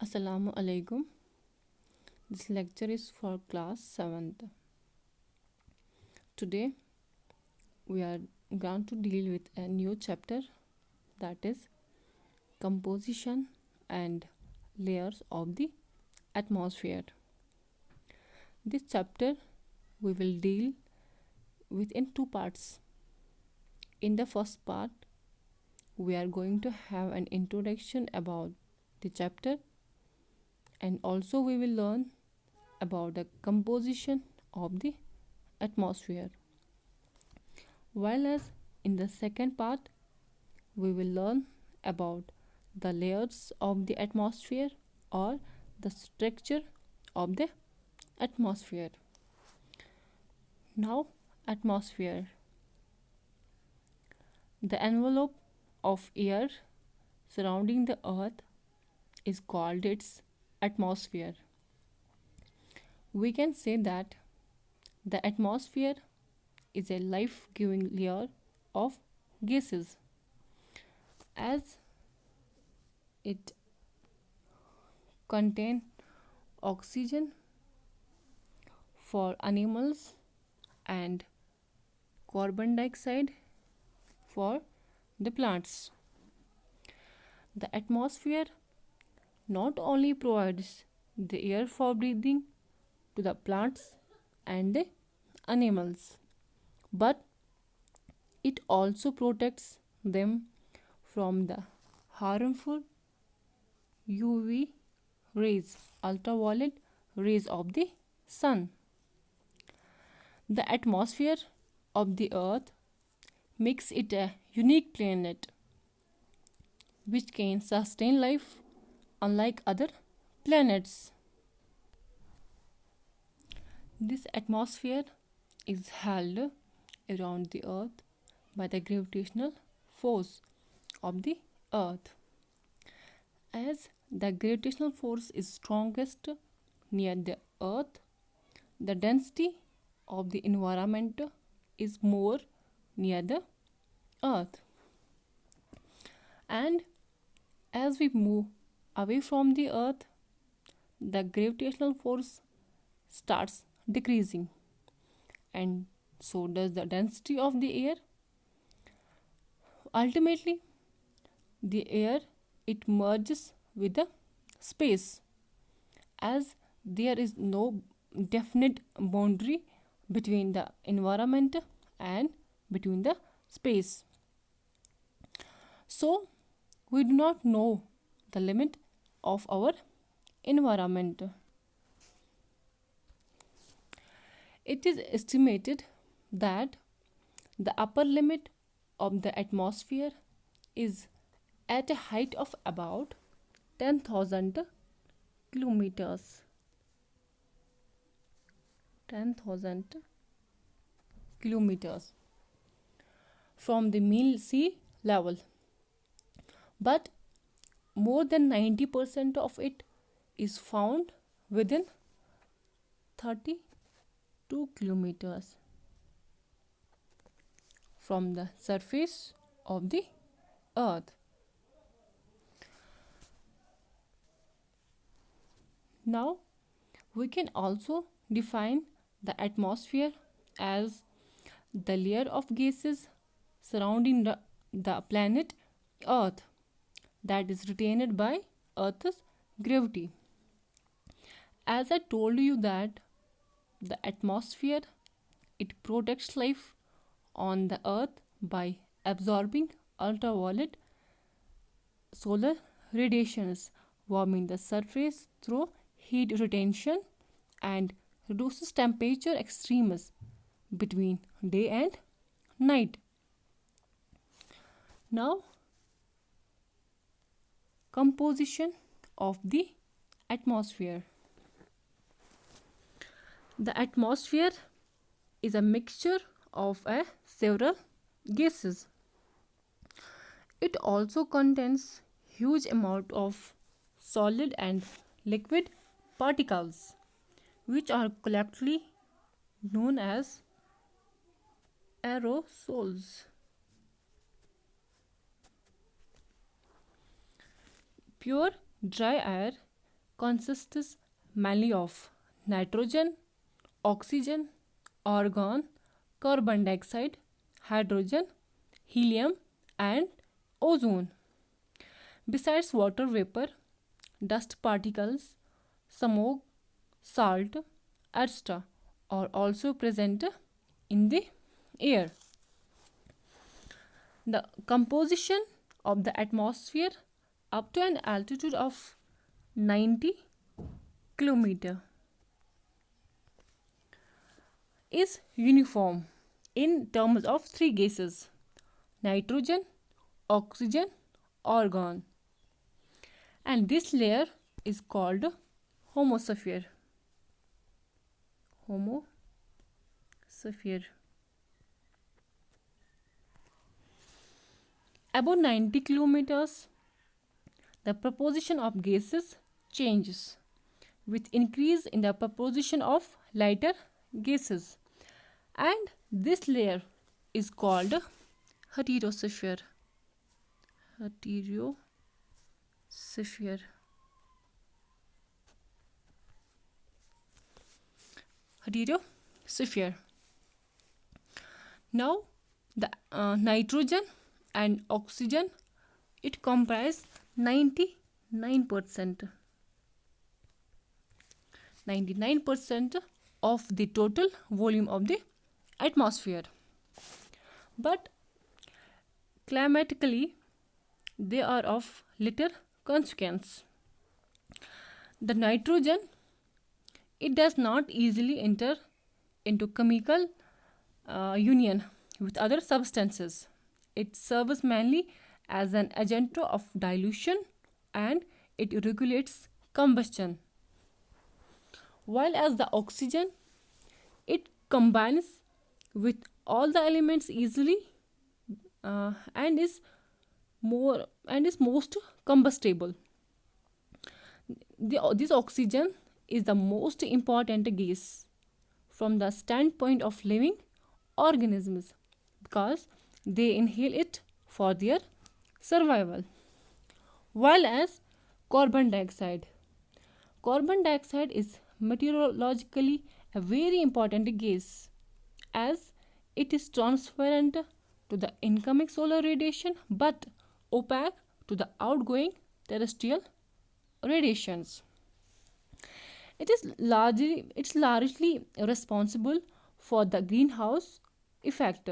Assalamu alaikum. This lecture is for class 7th. Today we are going to deal with a new chapter, that is composition and layers of the atmosphere. This chapter we will deal with in two parts. In the first part, we are going to have an introduction about the chapter, and also we will learn about the composition of the atmosphere. While as in the second part, we will learn about the layers of the atmosphere or the structure of the atmosphere. Now, atmosphere. The envelope of air surrounding the earth is called its atmosphere. We can say that the atmosphere is a life giving layer of gases, as it contains oxygen for animals and carbon dioxide for the plants. The atmosphere not only provides the air for breathing to the plants and the animals, but it also protects them from the harmful UV rays, ultraviolet rays of the sun. The atmosphere of the earth makes it a unique planet which can sustain life unlike other planets. This atmosphere is held around the earth by the gravitational force of the earth. As the gravitational force is strongest near the earth, the density of the environment is more near the earth. And as we move away from the earth, the gravitational force starts decreasing, and so does the density of the air. Ultimately, the air it merges with the space, as there is no definite boundary between the environment and between the space. So we do not know the limit of our environment. It is estimated that the upper limit of the atmosphere is at a height of about 10,000 kilometers. 10,000 kilometers from the mean sea level. But more than 90% of it is found within 32 kilometers from the surface of the earth. Now we can also define the atmosphere as the layer of gases surrounding the planet earth that is retained by earth's gravity. As I told you that the atmosphere it protects life on the earth by absorbing ultraviolet solar radiations, warming the surface through heat retention, and reduces temperature extremes between day and night. Now, composition of the atmosphere. The atmosphere is a mixture of several gases. It also contains huge amount of solid and liquid particles, which are collectively known as aerosols. Pure dry air consists mainly of nitrogen, oxygen, argon, carbon dioxide, hydrogen, helium, and ozone. Besides water vapor, dust particles, smoke, salt, etc. are also present in the air. The composition of the atmosphere up to an altitude of 90 km is uniform in terms of three gases: nitrogen, oxygen, argon. And this layer is called homosphere. Homosphere. About 90 kilometers, the proportion of gases changes with increase in the proportion of lighter gases, and this layer is called heterosphere. Heterosphere. Now the nitrogen and oxygen, it comprise 99% of the total volume of the atmosphere. But climatically, they are of little consequence. The nitrogen, it does not easily enter into chemical union with other substances. It serves mainly as an agent of dilution and it regulates combustion. While as the oxygen, it combines with all the elements easily and is most combustible. This oxygen is the most important gas from the standpoint of living organisms because they inhale it for their survival. While as carbon dioxide is meteorologically a very important gas as it is transparent to the incoming solar radiation but opaque to the outgoing terrestrial radiations. It's largely responsible for the greenhouse effect.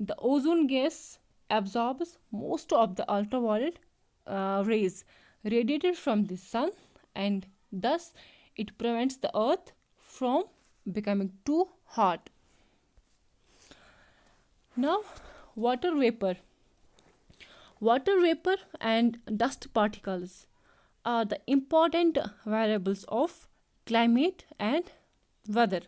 The ozone gas absorbs most of the ultraviolet rays radiated from the sun, and thus it prevents the earth from becoming too hot. Now, water vapor and dust particles are the important variables of climate and weather.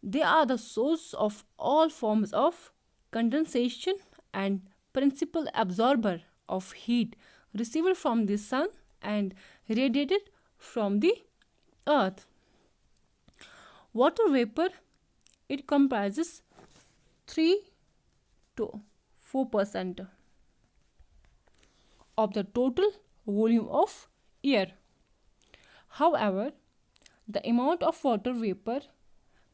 They are the source of all forms of condensation and principal absorber of heat received from the sun and radiated from the earth. Water vapor, it comprises 3 to 4% of the total volume of air. However, the amount of water vapor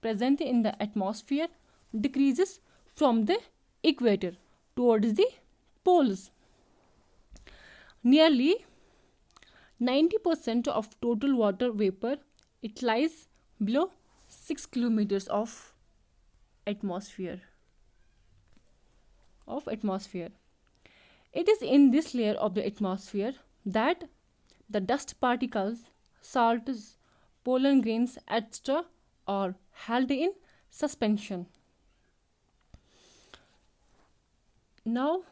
present in the atmosphere decreases from the equator towards the poles. Nearly 90% of total water vapor, it lies below 6 kilometers of atmosphere. It is in this layer of the atmosphere that the dust particles, salts, pollen grains, etc. are held in suspension. Now,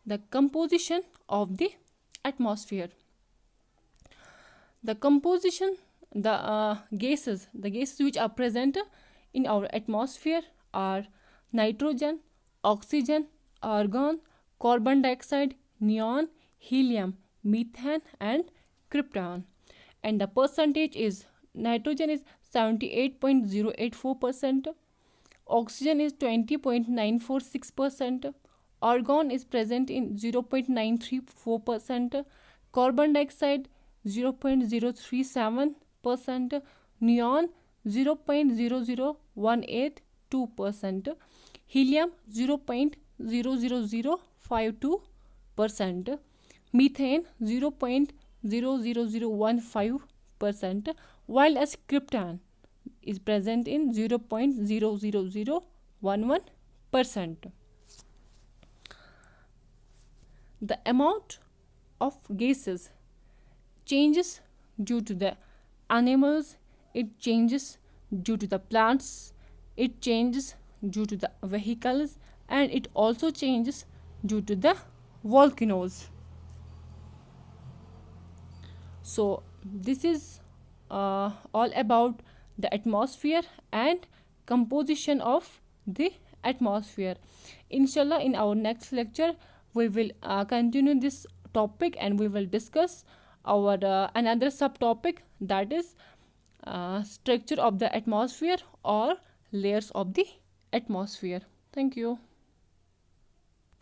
the composition of the atmosphere. The gases which are present in our atmosphere are nitrogen, oxygen, argon, carbon dioxide, neon, helium, methane, and krypton. And the percentage is nitrogen is 78.084%, oxygen is 20.946%, argon is present in 0.934%, carbon dioxide 0.037%, neon 0.00182%, helium 0.00052%, methane 0.00015%, while as krypton is present in 0.00011%. The amount of gases changes due to the animals, it changes due to the plants, it changes due to the vehicles, and it also changes due to the volcanoes. So this is all about the atmosphere and composition of the atmosphere. Inshallah, in our next lecture we will continue this topic, and we will discuss our another subtopic, that is structure of the atmosphere or layers of the atmosphere. Thank you.